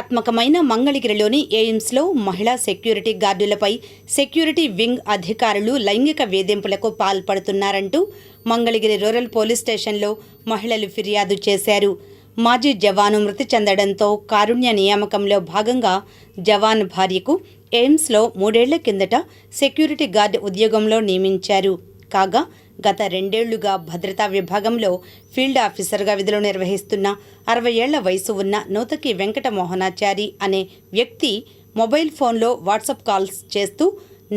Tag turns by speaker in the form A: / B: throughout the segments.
A: ప్రతిష్టాత్మకమైన మంగళగిరిలోని ఎయిమ్స్లో మహిళా సెక్యూరిటీ గార్డులపై సెక్యూరిటీ వింగ్ అధికారులు లైంగిక వేధింపులకు పాల్పడుతున్నారంటూ మంగళగిరి రూరల్ పోలీస్ స్టేషన్లో మహిళలు ఫిర్యాదు చేశారు. మాజీ జవాను మృతి చెందడంతో కారుణ్య నియామకంలో భాగంగా జవాన్ భార్యకు ఎయిమ్స్లో 3 ఏళ్ల కిందట సెక్యూరిటీ గార్డ్ ఉద్యోగంలో నియమించారు. కాగా గత 2 ఏళ్లుగా భద్రతా విభాగంలో ఫీల్డ్ ఆఫీసర్గా విధులు నిర్వహిస్తున్న 60 ఏళ్ల వయసు ఉన్న నూతకి వెంకట మోహనాచారి అనే వ్యక్తి మొబైల్ ఫోన్లో వాట్సాప్ కాల్స్ చేస్తూ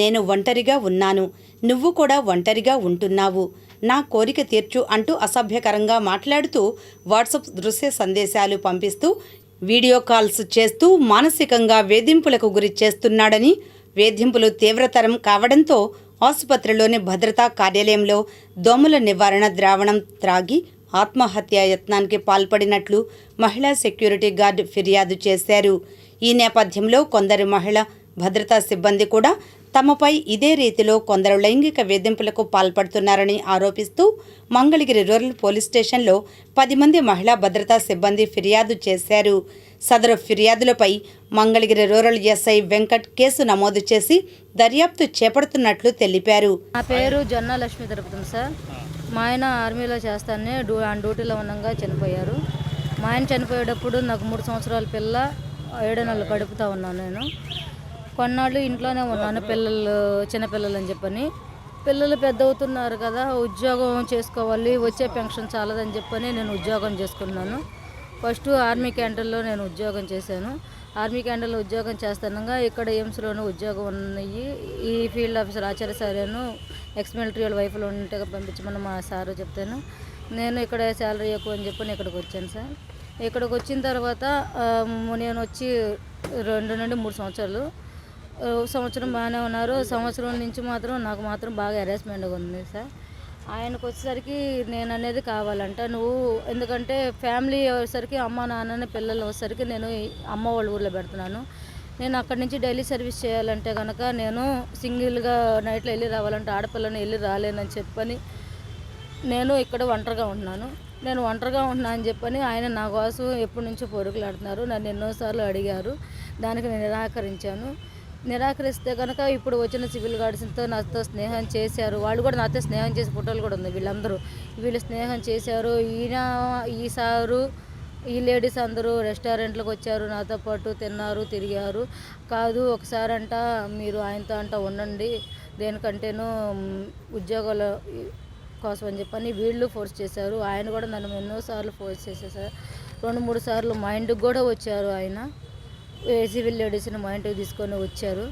A: నేను ఒంటరిగా ఉన్నాను, నువ్వు కూడా ఒంటరిగా ఉంటున్నావు, నా కోరిక తీర్చు అంటూ అసభ్యకరంగా మాట్లాడుతూ వాట్సాప్ దృశ్య సందేశాలు పంపిస్తూ వీడియో కాల్స్ చేస్తూ మానసికంగా వేధింపులకు గురి చేస్తున్నాడని, వేధింపులు తీవ్రతరం కావడంతో ఆసుపత్రిలోని భద్రతా కార్యాలయంలో దోమల నివారణ ద్రావణం త్రాగి ఆత్మహత్యా యత్నానికి పాల్పడినట్లు మహిళా సెక్యూరిటీ గార్డు ఫిర్యాదు చేశారు. ఈ నేపథ్యంలో కొందరు మహిళా భద్రతా సిబ్బంది కూడా తమపై ఇదే రీతిలో కొందరు లైంగిక వేధింపులకు పాల్పడుతున్నారని ఆరోపిస్తూ మంగళగిరి రూరల్ పోలీస్ స్టేషన్లో 10 మంది మహిళా భద్రతా సిబ్బంది ఫిర్యాదు చేశారు. సదరు ఫిర్యాదులపై Mangalagiri rural SI Venkat case నమోదు చేసి దర్యాప్తు చేపడుతున్నట్లు తెలిపారు.
B: నా పేరు జొన్న లక్ష్మి తిరుపతి సార్. మా ఆయన ఆర్మీలో చేస్తానే డ్యూటీలో ఉండగా చనిపోయారు. మా ఆయన చనిపోయేటప్పుడు నాకు 3 సంవత్సరాల పిల్ల 7 నెలలు గడుపుతూ ఉన్నాను. నేను కొన్నాళ్ళు ఇంట్లోనే ఉన్నాను, చిన్నపిల్లలు అని చెప్పని. పిల్లలు పెద్ద అవుతున్నారు కదా, ఉద్యోగం చేసుకోవాలి, వచ్చే పెన్షన్ చాలదని చెప్పని నేను ఉద్యోగం చేసుకున్నాను. ఫస్ట్ ఆర్మీ క్యాంటీన్లో నేను ఉద్యోగం చేశాను. ఆర్మీ క్యాంటీన్లో ఉద్యోగం చేస్తానుగా ఇక్కడ ఎయిమ్స్లోనూ ఉద్యోగం ఉన్నాయి. ఈ ఫీల్డ్ ఆఫీసర్ ఆచార్య సార్ను ఎక్స్ మిలిటరీ వాళ్ళ వైఫ్లో ఉంటే పంపించమని మా సారు చెప్తాను. నేను ఇక్కడ శాలరీ ఎక్కువ అని చెప్పని ఇక్కడికి వచ్చాను సార్. ఇక్కడికి వచ్చిన తర్వాత నేను వచ్చి 2 నుండి 3 సంవత్సరాలు, సంవత్సరం బాగానే ఉన్నారు. సంవత్సరం నుంచి నాకు మాత్రం బాగా హెరాస్మెంట్గా ఉంది సార్. ఆయనకు వచ్చేసరికి నేను అనేది కావాలంట నువ్వు, ఎందుకంటే ఫ్యామిలీ వచ్చేసరికి అమ్మ నాన్నని పిల్లలు వచ్చేసరికి నేను అమ్మ వాళ్ళ ఊళ్ళో పెడుతున్నాను. నేను అక్కడి నుంచి డైలీ సర్వీస్ చేయాలంటే కనుక నేను సింగిల్గా నైట్లో వెళ్ళి రావాలంటే ఆడపిల్లని వెళ్ళి రాలేనని చెప్పని నేను ఇక్కడ ఒంటరిగా ఉంటున్నాను. నేను ఒంటరిగా ఉంటున్నా అని చెప్పని ఆయన నా కోసం ఎప్పటి నుంచో పొరుగులాడుతున్నారు. నన్ను ఎన్నోసార్లు అడిగారు, దానికి నేను నిరాకరించాను. నిరాకరిస్తే కనుక ఇప్పుడు వచ్చిన సివిల్ గార్డ్స్తో నాతో స్నేహం చేశారు. వాళ్ళు కూడా నాతో స్నేహం చేసే ఫోటోలు కూడా ఉంది. వీళ్ళు స్నేహం చేశారు. ఈ సారు ఈ లేడీస్ అందరూ రెస్టారెంట్లకు వచ్చారు, నాతో పాటు తిన్నారు, తిరిగారు. కాదు ఒకసారి అంట మీరు ఆయనతో అంట ఉండండి, దేనికంటేనూ ఉద్యోగాల కోసం అని చెప్పని వీళ్ళు ఫోర్స్ చేశారు. ఆయన కూడా నన్ను ఎన్నోసార్లు ఫోర్స్ చేసేసారు. 2-3 సార్లు మా ఇంటికి కూడా వచ్చారు. ఆయన సివిల్ లేడీస్ని మా ఇంటికి తీసుకొని వచ్చారు.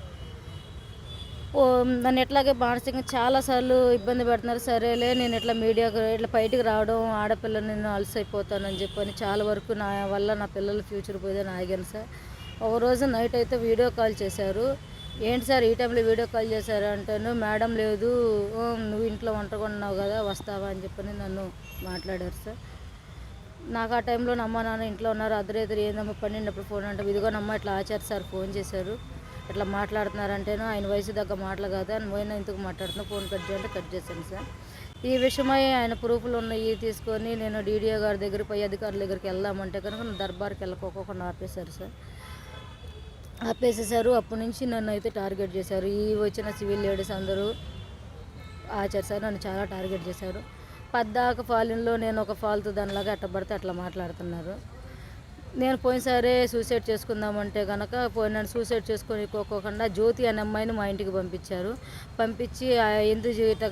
B: నన్ను ఎట్లాగే మానసికంగా చాలాసార్లు ఇబ్బంది పెడుతున్నారు. సరేలే నేను ఇట్లా మీడియాకు ఇట్లా బయటికి రావడం, ఆడపిల్లని నేను అలసైపోతానని చెప్పని చాలా వరకు నా వల్ల నా పిల్లల ఫ్యూచర్ పోయిందని ఆగాను సార్. ఒకరోజు నైట్ అయితే వీడియో కాల్ చేశారు. ఏంటి సార్ ఈ టైంలో వీడియో కాల్ చేశారు అంటాను. మేడం లేదు, నువ్వు ఇంట్లో ఒంటరిగా ఉన్నావు కదా, వస్తావా అని చెప్పని నన్ను మాట్లాడారు సార్. నాకు ఆ టైంలో అమ్మ నాన్న ఇంట్లో ఉన్నారు. అర్ధరాత్రి ఏందమ్మా 12 ఫోన్ అంటే ఇదిగోనమ్మ ఇట్లా ఆచార్య సార్ ఫోన్ చేశారు, ఇట్లా మాట్లాడుతున్నారంటేనో ఆయన వయసు దగ్గర మాటలు కదా, నువ్వైనా ఇంతకు మాట్లాడుతున్నా, ఫోన్ కట్ చేయంటే కట్ చేశాను సార్. ఈ విషయమై ఆయన ప్రూఫ్లు ఉన్నాయి తీసుకొని నేను డీడీఓ గారి దగ్గర పై అధికారుల దగ్గరికి వెళ్దామంటే కనుక దర్బార్కి వెళ్ళకోకుండా ఆపేశారు సార్. ఆపేసేసారు. అప్పటి నుంచి నన్ను అయితే టార్గెట్ చేశారు. ఈ వచ్చిన సివిల్ లేడీస్ అందరూ ఆచార్య సార్ నన్ను చాలా టార్గెట్ చేశారు. పద్దాక ఫాలిన్లో నేను ఒక ఫాల్తూ దానిలాగా ఎట్ట పడితే అట్లా మాట్లాడుతున్నారు. నేను పోయినసారే సూసైడ్ చేసుకుందామంటే కనుక నన్ను సూసైడ్ చేసుకోకుండా జ్యోతి అనే అమ్మాయిని మా ఇంటికి పంపించారు. పంపించి ఎందుకు ఇట్లా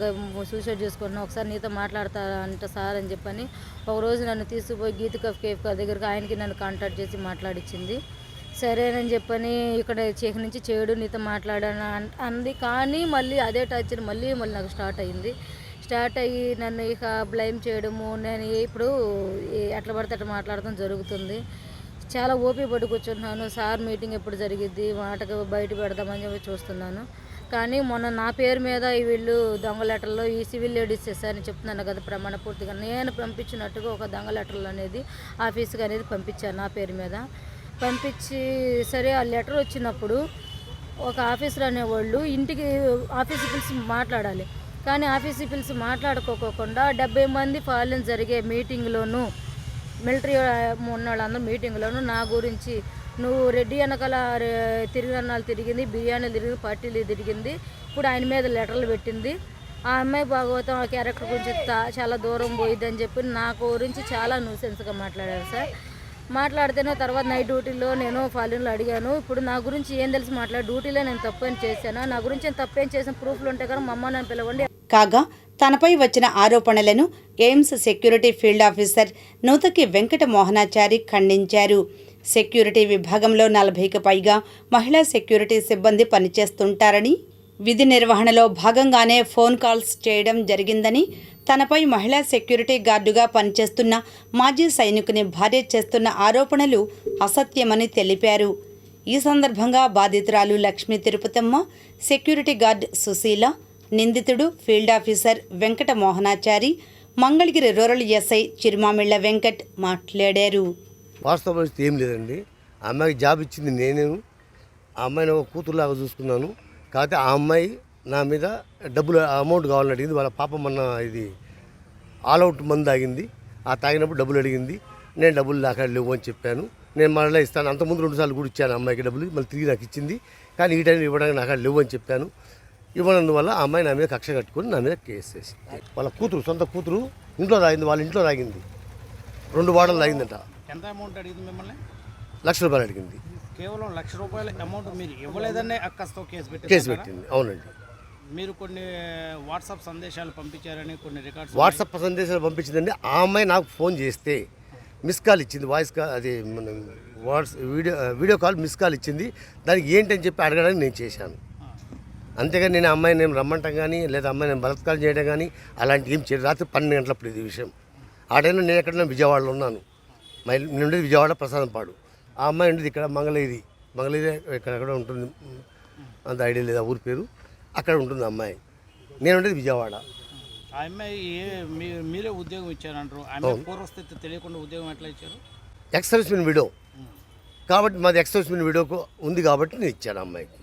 B: సూసైడ్ చేసుకుంటున్నా, ఒకసారి నీతో మాట్లాడతారా అంట సార్ అని చెప్పని ఒకరోజు నన్ను తీసుకుపోయి గీతిక కేఫ్ దగ్గరికి ఆయనకి నన్ను కాంటాక్ట్ చేసి మాట్లాడించింది. సరేనని చెప్పని ఇక్కడ చేతి నుంచి చెడు నీతో మాట్లాడాను అంది. కానీ మళ్ళీ అదే టార్చర్ మళ్ళీ నాకు స్టార్ట్ అయ్యి నన్ను ఇక బ్లేమ్ చేయడము, నేను ఇప్పుడు ఎట్లా పడితే అట్లా మాట్లాడటం జరుగుతుంది. చాలా ఓపిక పడి కూర్చుంటున్నాను. సార్ మీటింగ్ ఎప్పుడు జరిగిద్ది, మాటకు బయట పెడదామని చెప్పి చూస్తున్నాను. కానీ మొన్న నా పేరు మీద వీళ్ళు దొంగ లెటర్లో ఈ సివిల్ లేడీస్ చేశారని చెప్తున్నాను కదా ప్రమాణ పూర్తిగా. నేను పంపించినట్టుగా ఒక దొంగ లెటర్లు అనేది ఆఫీస్కి అనేది పంపించాను నా పేరు మీద. పంపించి సరే ఆ లెటర్ వచ్చినప్పుడు ఒక ఆఫీసర్ అనేవాళ్ళు ఇంటికి ఆఫీస్కి పిలిచి మాట్లాడాలి. కానీ ఆఫీస్కి పిలిచి మాట్లాడుకోకుండా 70 మంది ఫాలిన్ జరిగే మీటింగ్లోనూ మిలిటరీ ఉన్న వాళ్ళందరూ మీటింగ్లోనూ నా గురించి నువ్వు రెడ్డి వెనకాల తిరిగినాలు తిరిగింది, బిర్యానీలు తిరిగింది, పార్టీలు తిరిగింది, ఇప్పుడు ఆయన మీద లెటర్లు పెట్టింది. ఆ అమ్మాయి భాగవతం ఆ క్యారెక్టర్ గురించి చాలా దూరం పోయిద్దని చెప్పి నా గురించి చాలా న్యూసెన్స్గా మాట్లాడారు సార్. మాట్లాడితేనే తర్వాత నైట్ డ్యూటీలో నేను ఫాలిన్లో అడిగాను, ఇప్పుడు నా గురించి ఏం తెలిసి డ్యూటీలో నేను తప్పేం చేశాను, నా గురించి నేను తప్పేం చేసిన ప్రూఫ్లు ఉంటే కదా మమ్మ నన్ను పిలవండి.
A: కాగా తనపై వచ్చిన ఆరోపణలను AIIMS security field officer Nuthaki Venkata Mohanachari ఖండించారు. సెక్యూరిటీ విభాగంలో 40కి పైగా మహిళా సెక్యూరిటీ సిబ్బంది పనిచేస్తుంటారని, విధి నిర్వహణలో భాగంగానే ఫోన్ కాల్స్ చేయడం జరిగిందని, తనపై మహిళా సెక్యూరిటీ గార్డుగా పనిచేస్తున్న మాజీ సైనికుని భార్య చేస్తున్న ఆరోపణలు అసత్యమని తెలిపారు. ఈ సందర్భంగా బాధితురాలు లక్ష్మీ తిరుపతమ్మ, సెక్యూరిటీ గార్డ్ సుశీల, నిందితుడు field officer Venkata Mohanachari, Mangalagiri rural SI Chirumamilla Venkat మాట్లాడారు.
C: వాస్తవ పరిస్థితి ఏం లేదండి. ఆ అమ్మాయికి జాబ్ ఇచ్చింది నేనేను. ఆ అమ్మాయిని ఒక కూతురులాగా చూసుకున్నాను. కాకపోతే ఆ అమ్మాయి నా మీద డబ్బులు అమౌంట్ కావాలని అడిగింది. వాళ్ళ పాప మొన్న ఇది ఆల్అవుట్ మందు తాగింది. ఆ తాగినప్పుడు డబ్బులు అడిగింది. నేను డబ్బులు దాకా లేవు అని చెప్పాను. నేను మళ్ళీ ఇస్తాను, అంతకుముందు 2 సార్లు కూడా ఇచ్చాను అమ్మాయికి డబ్బులు, మళ్ళీ తిరిగి నాకు ఇచ్చింది. కానీ ఈ టైం ఇవ్వడానికి నాకు లేవు అని చెప్పాను. ఇవ్వనందువల్ల ఆ అమ్మాయి నా మీద కక్ష కట్టుకొని నా మీద కేసు వేసింది. వాళ్ళ కూతురు, సొంత కూతురు ఇంట్లో తాగింది, వాళ్ళ ఇంట్లో తాగింది. 2 బాటలు తాగిందట.
D: ఎంత అమౌంట్ అడిగింది మిమ్మల్ని?
C: ₹1,00,000 అడిగింది.
D: కేవలం ₹1,00,000 అమౌంట్ మీరు ఇవ్వలేదనే అక్కస్తో కేసు
C: పెట్టింది. అవునండి.
D: మీరు కొన్ని వాట్సాప్ సందేశాలు పంపించారని కొన్ని రికార్డ్స్
C: వాట్సాప్ సందేశాలు పంపించిందండి. ఆ అమ్మాయి నాకు ఫోన్ చేస్తే మిస్ కాల్ ఇచ్చింది, వాయిస్ కాల్, అది మన వీడియో కాల్ మిస్ కాల్ ఇచ్చింది. దానికి ఏంటని చెప్పి అడగడానికి నేను చేశాను. అంతేగాని నేను అమ్మాయిని నేను రమ్మంటాం కానీ లేదా అమ్మాయి నేను బలత్కారం చేయడం కానీ అలాంటి ఏం చేయలేదు. రాత్రి 12 గంటలప్పుడు ఇది విషయం. ఆ టైంలో నేను ఎక్కడైనా విజయవాడలో ఉన్నాను. నేను ఉండేది విజయవాడ ప్రసాదంపాడు. ఆ అమ్మాయి ఉండేది ఇక్కడ మంగళగిరి ఎక్కడెక్కడ ఉంటుంది, అంత ఐడియా లేదు ఆ ఊరి పేరు. అక్కడ ఉంటుంది అమ్మాయి. నేను ఉండేది విజయవాడ.
D: ఆ అమ్మాయి మీరే ఉద్యోగం ఇచ్చారంటారు. ఆమె పూర్వస్థితి తెలియకుండా ఉద్యోగం ఎట్లా ఇచ్చారు?
C: ఎక్స్ సర్వీస్మెన్ విడో కాబట్టి, మాది ఎక్స్ సర్వీస్మెన్ విడోకు ఉంది కాబట్టి నేను ఇచ్చాను అమ్మాయికి.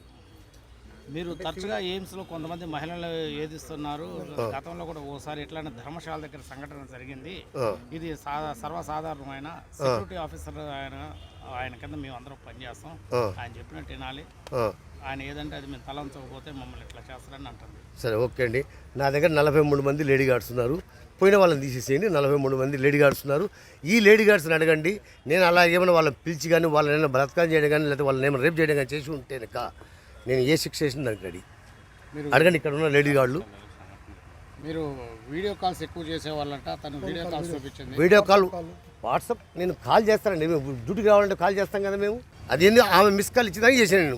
D: మీరు తరచుగా ఎయిమ్స్లో కొంతమంది మహిళలు ఏదిస్తున్నారు. గతంలో కూడా ఓసారి ఇట్లాంటి ధర్మశాల దగ్గర సంఘటన జరిగింది. ఇది సర్వసాధారణమైన సెక్యూరిటీ ఆఫీసర్ ఆయన కింద మేము అందరం పనిచేస్తాం, ఆయన చెప్పినట్టు వినాలి, ఆయన ఏదంటే అది మేము తలంచకపోతే మమ్మల్ని ఇట్లా చేస్తారని అంటుంది.
C: సరే, ఓకే అండి. నా దగ్గర 43 మంది లేడీ గార్డ్స్ ఉన్నారు. పోయిన వాళ్ళని తీసేసేయండి. 43 మంది లేడీ గార్డ్స్ ఉన్నారు. ఈ లేడీ గార్డ్స్ని అడగండి. నేను అలా ఏమైనా వాళ్ళని పిలిచి కానీ వాళ్ళని బలత్కారం చేయడం కానీ లేదా వాళ్ళని ఏమైనా రేపు చేయడం కానీ చేసి ఉంటే నేను ఏ శిక్ష చేసిన దానికి రెడీ. అడగండి ఇక్కడ ఉన్న లేడీ గార్డులు.
D: మీరు వీడియో కాల్స్ ఎక్కువ చేసేవాళ్ళంట, తను వీడియో కాల్స్ చూపించింది.
C: వీడియో కాల్ వాట్సాప్ నేను కాల్ చేస్తానండి. మేము డ్యూటీకి రావాలంటే కాల్ చేస్తాం కదా మేము. అదేంది ఆమె మిస్ కాల్ ఇచ్చేదానికి చేశాను నేను.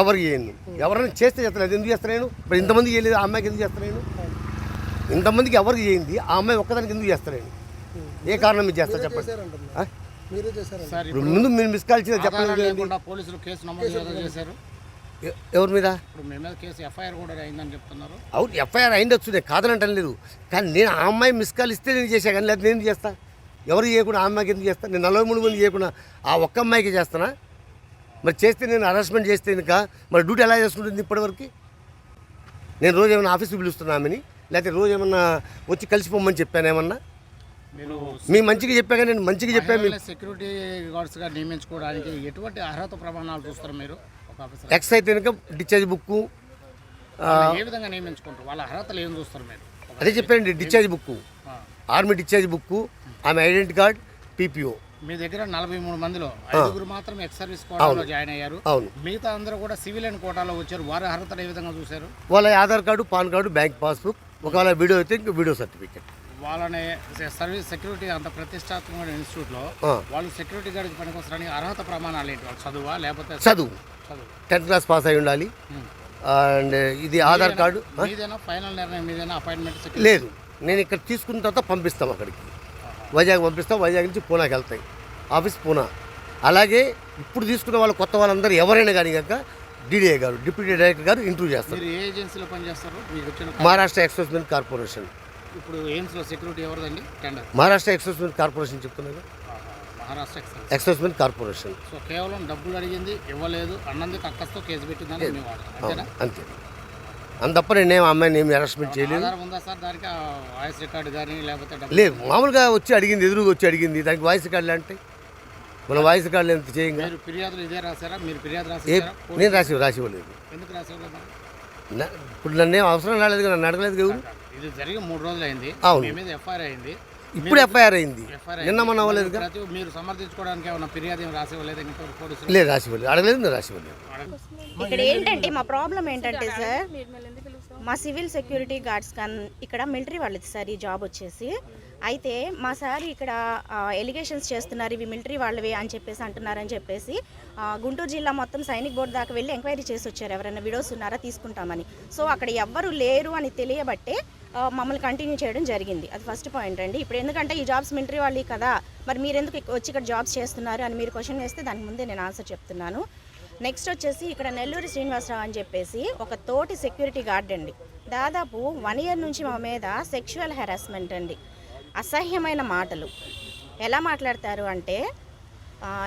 C: ఎవరికి చేయను. ఎవరైనా చేస్తే చేస్తాను. అది ఎందుకు చేస్తాను నేను? ఇప్పుడు ఇంతమందికి చేయలేదు, ఆ అమ్మాయికి ఎందుకు చేస్తాను నేను? ఇంతమందికి ఎవరికి చేయింది, ఆ అమ్మాయి ఒక్కదానికి ఎందుకు చేస్తాను నేను? ఏ కారణం మీరు చేస్తారు చెప్పండి. ఇప్పుడు ముందు మీరు మిస్ కాల్ ఇచ్చిన చెప్పండి.
D: పోలీసులు కేసు నమోదు చేశారు.
C: ఎవరి మీద?
D: ఇప్పుడు మీ మీద కేసు ఎఫ్ఐఆర్ కూడా అయిందని చెప్తున్నారు.
C: అవును, ఎఫ్ఐఆర్ అయిండొచ్చు, నేను కాదనంటం లేదు. కానీ నేను ఆ అమ్మాయి మిస్ కాల్ ఇస్తే నేను చేశాను కానీ లేదా నేను చేస్తా? ఎవరు చేయకుండా ఆ అమ్మాయికి ఎందుకు చేస్తాను? నేను 43 మంది చేయకుండా ఆ ఒక్క అమ్మాయికి చేస్తానా? మరి చేస్తే నేను హరాస్మెంట్ చేస్తే ఇంకా మరి డ్యూటీ ఎలా చేసుకుంటుంది ఇప్పటివరకు? నేను రోజు ఏమైనా ఆఫీస్కి పిలుస్తున్నా ఆమెని, లేకపోతే రోజు ఏమన్నా వచ్చి కలిసిపోమని చెప్పాను ఏమన్నా? మీ మంచిగా చెప్పాక నేను మంచిగా చెప్పాను.
D: సెక్యూరిటీ గార్డ్స్గా నియమించుకోవడానికి ఎటువంటి అర్హత ప్రమాణాలు చూస్తారు మీరు?
C: ఎక్స్ అయితే కనుక డిశ్చార్జ్ బుక్కు
D: ఏ విధంగా నియమించుకుంటారు? వాళ్ళ అర్హతలు ఏం చూస్తారు మీరు?
C: అదే చెప్పానండి, discharge book, army discharge book, ఆమె ఐడెంటిటీ కార్డ్, పీపీఓ.
D: మీ దగ్గర 43 మందిలో 5 మాత్రం ఎక్స్ సర్వీస్ కోటాలో జాయిన్ అయ్యారు.
C: అవును.
D: మిగతా అందరూ కూడా సివిలియన్ కోటాలో వచ్చారు. వారి అర్హతలు ఏ విధంగా చూశారు?
C: వాళ్ళ Aadhaar card, pan card, bank passbook, ఒకవేళ వీడియో అయితే ఇంక వీడియో సర్టిఫికేట్.
D: వాళ్ళని సర్వీస్ సెక్యూరిటీ అంత ప్రతిష్టాత్మకమైన ఇన్స్టిట్యూట్లో వాళ్ళు సెక్యూరిటీ గార్డ్ పనికొస్తారని అర్హత ప్రమాణాలు ఏంటి? వాళ్ళు చదువా లేకపోతే?
C: చదువు 10th క్లాస్ పాస్ అయి ఉండాలి. అండ్ ఇది ఆధార్ కార్డు.
D: మీదేనా ఫైనల్ నిర్ణయం? మీదేనా అపాయింట్మెంట్?
C: లేదు, నేను ఇక్కడ తీసుకున్న తర్వాత పంపిస్తాం అక్కడికి, వైజాగ్ పంపిస్తాం. వైజాగ్ నుంచి పూనాకి వెళ్తాయి, ఆఫీస్ పూనా. అలాగే ఇప్పుడు తీసుకున్న వాళ్ళు కొత్త వాళ్ళందరూ ఎవరైనా కానీ కనుక డీడీఏ గారు, డిప్యూటీ డైరెక్టర్ గారు ఇంటర్వ్యూ చేస్తారు.
D: మీరు ఏ ఏజెన్సీలో పనిచేస్తారు? మీకు వచ్చిన
C: మహారాష్ట్ర ఎక్స్ప్రెస్మెంట్ కార్పొరేషన్.
D: ఇప్పుడు ఎయిమ్స్లో సెక్యూరిటీ ఎవరిదండి టెండర్?
C: మహారాష్ట్ర ఎక్స్ప్రెస్మెంట్ కార్పొరేషన్ చెప్తున్నాను.
D: మహారాష్ట్ర
C: ఎక్స్ప్రెస్మెంట్ కార్పొరేషన్.
D: సో కేవలం డబ్బులు అడిగింది, ఇవ్వలేదు అన్నందుకు అక్కస్తో కేసు పెట్టిందని మీ వాదన, అంతేనా?
C: అంతే. అంతప్ప నేనేం అమ్మాయిని ఏమి అరెస్ట్మెంట్ చేయలేదు.
D: ఆధారం ఉందా సార్ దానికి? వాయిస్ రికార్డు కానీ లేకపోతే?
C: లేదు, మామూలుగా వచ్చి అడిగింది, ఎదురుగా వచ్చి అడిగింది. దానికి వాయిస్ రికార్డులు అంటే మన వాయిస్ కార్డులు ఎంత చేయంగా
D: మీరు ఫిర్యాదులు ఇదే రాశారా? మీరు ఫిర్యాదు
C: ఏ
D: రాశారా?
C: నేను రాసివ్వలేదు.
D: ఎందుకు రాశారు?
C: ఇప్పుడు నన్ను ఏం అవసరం రాలేదు కదా, నన్ను అడగలేదు ఎవరు.
D: ఇది జరిగి 3 రోజులు అయింది.
C: అవును.
D: మీ మీద ఎఫ్ఐఆర్ అయింది.
C: ఇప్పుడు ఎఫ్ఐఆర్ అయింది, నిన్న మన అవ్వలేదు కదా.
D: మీరు సమర్థించుకోవడానికి ఏమన్నా ఫిర్యాదు ఏమి రాసివ్వలేదు ఇంకా పోలీసులు?
C: లేదు రాసివ్వలేదు, అడగలేదు, నేను రాసివ్వలేదు.
E: ఇక్కడ ఏంటంటే మా ప్రాబ్లం ఏంటంటే సార్, మా సివిల్ సెక్యూరిటీ గార్డ్స్ ఇక్కడ మిలిటరీ వాళ్ళది సార్ ఈ జాబ్ వచ్చేసి. అయితే మా సార్ ఇక్కడ ఎలిగేషన్స్ చేస్తున్నారు, ఇవి మిలిటరీ వాళ్ళవే అని చెప్పేసి అంటున్నారని చెప్పేసి గుంటూరు జిల్లా మొత్తం సైనిక్ బోర్డు దాకా వెళ్ళి ఎంక్వైరీ చేసి వచ్చారు, ఎవరైనా విడోస్ ఉన్నారా తీసుకుంటామని. సో అక్కడ ఎవ్వరు లేరు అని తెలియబట్టే మమ్మల్ని కంటిన్యూ చేయడం జరిగింది. అది ఫస్ట్ పాయింట్ అండి. ఇప్పుడు ఎందుకంటే ఈ జాబ్స్ మిలిటరీ వాళ్ళు కదా, మరి మీరు ఎందుకు వచ్చి ఇక్కడ జాబ్స్ చేస్తున్నారు అని మీరు క్వశ్చన్ వేస్తే దానికి ముందే నేను ఆన్సర్ చెప్తున్నాను. నెక్స్ట్ వచ్చేసి ఇక్కడ నెల్లూరి శ్రీనివాసరావు అని చెప్పేసి ఒక తోటి సెక్యూరిటీ గార్డ్ అండి, దాదాపు 1 year నుంచి మా మీద సెక్షువల్ హెరాస్మెంట్ అండి, అసహ్యమైన మాటలు. ఎలా మాట్లాడతారు అంటే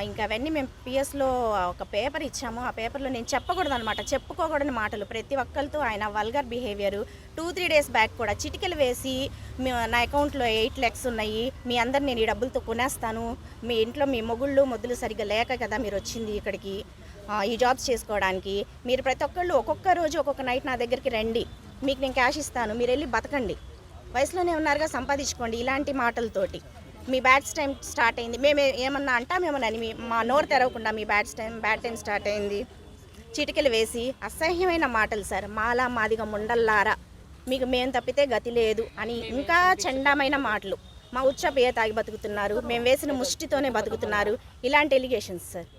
E: ఇంకా అవన్నీ మేము పిఎస్లో ఒక పేపర్ ఇచ్చాము, ఆ పేపర్లో నేను చెప్పకూడదు అనమాట, చెప్పుకోకూడని మాటలు ప్రతి ఒక్కరితో. ఆయన వల్గర్ బిహేవియర్. 2-3 days బ్యాక్ కూడా చిటికెలు వేసి నా అకౌంట్లో 8 lakhs ఉన్నాయి, మీ అందరు నేను ఈ డబ్బులతో కొనేస్తాను, మీ ఇంట్లో మీ మొగుళ్ళు మొద్దులు సరిగ్గా లేక కదా మీరు వచ్చింది ఇక్కడికి ఈ జాబ్స్ చేసుకోవడానికి, మీరు ప్రతి ఒక్కళ్ళు ఒక్కొక్క రోజు ఒక్కొక్క నైట్ నా దగ్గరికి రండి, మీకు నేను క్యాష్ ఇస్తాను, మీరు వెళ్ళి బతకండి, వయసులోనే ఉన్నారుగా సంపాదించుకోండి, ఇలాంటి మాటలతోటి. మీ బ్యాడ్ టైం స్టార్ట్ అయింది, మేము ఏమన్నా అంటామేమోనని మా నోరు తెరవకుండా మీ బ్యాడ్ టైం స్టార్ట్ అయింది, చిటికెలు వేసి అసహ్యమైన మాటలు సార్. మాలా మాదిగా ముండల్లారా, మీకు మేము తప్పితే గతి లేదు అని ఇంకా చండమైన మాటలు. మా ఉచ్చ పేయ తాగి బతుకుతున్నారు, మేము వేసిన ముష్టితోనే బతుకుతున్నారు, ఇలాంటి ఎలిగేషన్స్ సార్.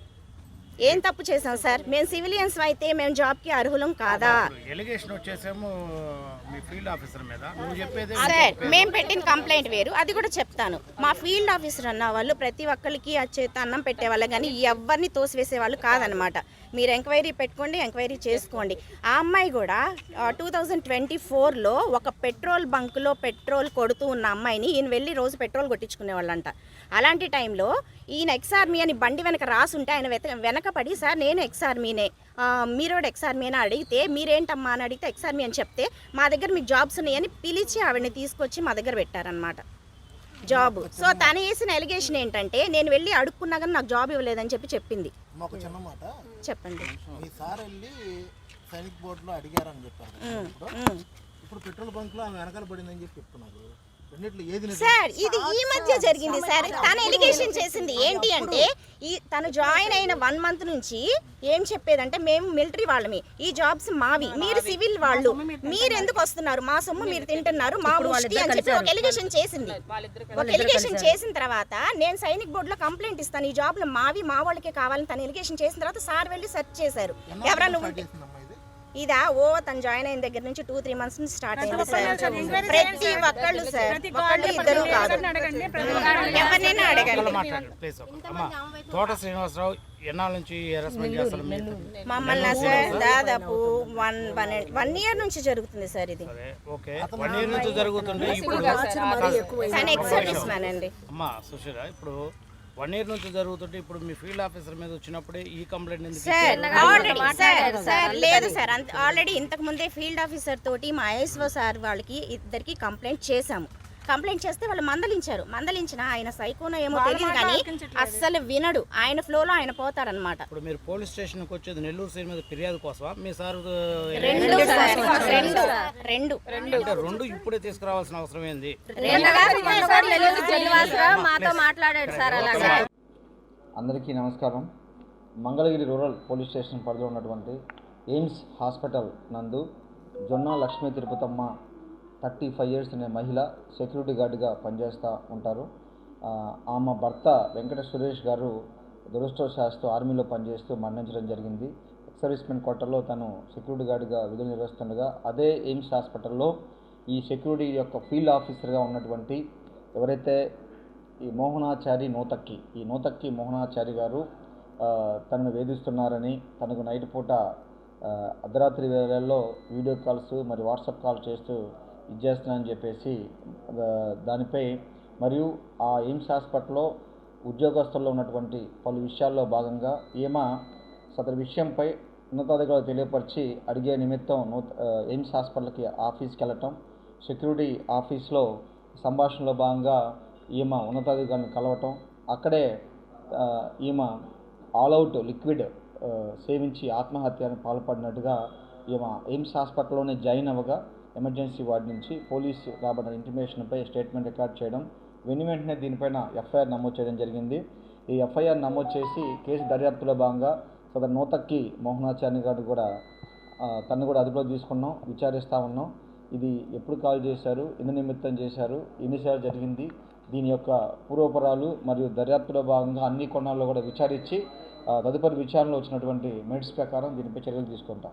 E: ఏం తప్పు చేసాం సార్? మేము సివిలియన్స్ అయితే మేము జాబ్కి అర్హులం కాదా?
D: ఎలిగేషన్ వచ్చేసేమో మీ ఫీల్డ్ ఆఫీసర్ మీద, నువ్వు చెప్పేది
E: సార్ మేము పెట్టిన కంప్లైంట్ వేరు, అది కూడా చెప్తాను. మా ఫీల్డ్ ఆఫీసర్ అన్న వాళ్ళు ప్రతి ఒక్కరికి చేత అన్నం పెట్టేవాళ్ళు కానీ ఎవరిని తోసివేసేవాళ్ళు కాదనమాట. మీరు ఎంక్వైరీ పెట్టుకోండి, ఎంక్వైరీ చేసుకోండి. ఆ అమ్మాయి కూడా 2024లో ఒక పెట్రోల్ బంకులో పెట్రోల్ కొడుతూ ఉన్న అమ్మాయిని ఈయన వెళ్ళి రోజు పెట్రోల్ కొట్టించుకునేవాళ్ళంట. అలాంటి టైంలో ఈయన ఎక్స్-ఆర్మీ అని బండి వెనక రాసుంటే ఆయన వెనకపడి సార్ నేను ఎక్స్-ఆర్మీనే, మీరు ఎక్స్-ఆర్మీ అని అడిగితే మీరేంటమ్మా అని అడిగితే ఎక్స్-ఆర్మీ అని చెప్తే మా దగ్గర మీకు జాబ్స్ ఉన్నాయని పిలిచి ఆవిడని తీసుకొచ్చి మా దగ్గర పెట్టారనమాట జాబ్. సో తను వేసిన ఎలిగేషన్ ఏంటంటే నేను వెళ్ళి అడుక్కున్నా కానీ నాకు జాబ్ ఇవ్వలేదని చెప్పింది.
F: ఒక చిన్న మాట
E: చెప్పండి.
F: మీ సార్ వెళ్ళి సైనిక్ బోర్డులో అడిగారని చెప్పారు, ఇప్పుడు పెట్రోల్ బంక్ లో ఆమె వెనకాల పడిందని చెప్పి చెప్తున్నారు.
E: సార్ ఇది ఈ మధ్య జరిగింది సార్. తను ఎలిగేషన్ చేసింది ఏంటి అంటే తను జాయిన్ అయిన 1 month నుంచి ఏం చెప్పేదంటే మేము మిలిటరీ వాళ్ళమి, ఈ జాబ్స్ మావి, మీరు సివిల్ వాళ్ళు, మీరు ఎందుకు వస్తున్నారు, మా సొమ్ము మీరు తింటున్నారు, మా ముష్టి అని చెప్పి ఒక ఎలిగేషన్ చేసింది. ఒక ఎలిగేషన్ చేసిన తర్వాత నేను సైనిక్ బోర్డులో కంప్లైంట్ ఇస్తాను, ఈ జాబ్లు మావి, మా వాళ్ళకే కావాలని తను ఎలిగేషన్ చేసిన తర్వాత సార్ వెళ్ళి సెర్చ్ చేశారు. ఎవరన్నా ఇదా తను జాయిన్ అయిన దగ్గర నుంచి 2-3 months నుంచి స్టార్ట్ అయింది సార్. ప్రతి ఒక్కళ్ళు సార్, ఒకళ్ళు ఇద్దరు కాదు, ఎవరినైనా అడగండి.
D: తోట శ్రీనివాసరావు ఎన్నాళ్ళ నుంచి హెరాస్మెంట్ చేస్తారు
E: మమ్మల్ని సార్? దాదాపు 1 year నుంచి జరుగుతుంది సార్ ఇది.
D: ఓకే, 1 year నుంచి జరుగుతుంది. ఇప్పుడు
E: తను ఎక్స్-సర్వీస్ మ్యాన్ అండి.
D: అమ్మా సుశీల, ఇప్పుడు 1 year నుంచి జరుగుతుంటే ఇప్పుడు మీ ఫీల్డ్ ఆఫీసర్ మీద వచ్చినప్పుడే ఈ కంప్లైంట్ ఎందుకు?
E: సార్ లేదు సార్, ఆల్రెడీ ఇంతకు ముందే ఫీల్డ్ ఆఫీసర్ తోటి మా ఐఎస్ఓ సార్ వాళ్ళకి ఇద్దరికి కంప్లైంట్ చేశాము. కంప్లైంట్ చేస్తే వాళ్ళు మందలించిన ఆయన సైకోనో ఏమో తెలియదు కానీ అస్సలు వినడు, ఆయన ఫ్లోలో ఆయన పోతాడనమాట.
D: ఇప్పుడు మీరు పోలీస్ స్టేషన్కి వచ్చేది నెల్లూరు సైడ్ మీద ఫిర్యాదు కోసమా? మీ సార్ రెండు ఇప్పుడే తీసుకురావాల్సిన అవసరం ఏంది?
G: అందరికీ నమస్కారం. మంగళగిరి రూరల్ పోలీస్ స్టేషన్ పరిధిలో ఉన్నటువంటి ఎయిమ్స్ హాస్పిటల్ నందు జొన్న లక్ష్మీ తిరుపతమ్మ 35 years అనే మహిళ సెక్యూరిటీ గార్డుగా పనిచేస్తూ ఉంటారు. ఆమె భర్త వెంకట సురేష్ గారు దురదృష్టవశాత్తు ఆర్మీలో పనిచేస్తూ మరణించడం జరిగింది. ఎక్స్ సర్వీస్మెన్ క్వార్టర్లో తను సెక్యూరిటీ గార్డుగా విధులు నిర్వహిస్తుండగా అదే ఎయిమ్స్ హాస్పిటల్లో ఈ సెక్యూరిటీ యొక్క ఫీల్డ్ ఆఫీసర్గా ఉన్నటువంటి ఎవరైతే ఈ నోతక్కి మోహనాచారి గారు తనను వేధిస్తున్నారని, తనకు నైట్ పూట అర్ధరాత్రి వేళల్లో వీడియో కాల్స్ మరి వాట్సాప్ కాల్ చేస్తూ ఇచ్చేస్తున్నానని చెప్పేసి దానిపై మరియు ఆ ఎయిమ్స్ హాస్పిటల్లో ఉద్యోగస్తుల్లో ఉన్నటువంటి పలు విషయాల్లో భాగంగా ఈమె సదరు విషయంపై ఉన్నతాధికారులు తెలియపరిచి అడిగే నిమిత్తం ఎయిమ్స్ హాస్పిటల్కి ఆఫీస్కి వెళ్ళటం, సెక్యూరిటీ ఆఫీస్లో సంభాషణలో భాగంగా ఈమె ఉన్నతాధికారులను కలవటం, అక్కడే ఈమె ఆల్ అవుట్ లిక్విడ్ సేవించి ఆత్మహత్యకు పాల్పడినట్టుగా ఈమె ఎయిమ్స్ హాస్పిటల్లోనే జాయిన్ అవ్వగా ఎమర్జెన్సీ వార్డు నుంచి పోలీసు రాబడిన ఇంటిమేషన్పై స్టేట్మెంట్ రికార్డ్ చేయడం, వెంటనే దీనిపైన ఎఫ్ఐఆర్ నమోదు చేయడం జరిగింది. ఈ ఎఫ్ఐఆర్ నమోదు చేసి కేసు దర్యాప్తులో భాగంగా సదరు నూతక్కి మోహనాచార్య గారు కూడా తను కూడా అదుపులో తీసుకున్నాం, విచారిస్తూ ఉన్నాం. ఇది ఎప్పుడు కాల్ చేశారు, ఎందు నిమిత్తం చేశారు, ఎన్నిసార్లు జరిగింది, దీని యొక్క పూర్వపరాలు మరియు దర్యాప్తులో భాగంగా అన్ని కోణాల్లో కూడా విచారించి తదుపరి విచారణలో వచ్చినటువంటి మెరిట్స్ ప్రకారం దీనిపై చర్యలు తీసుకుంటాం.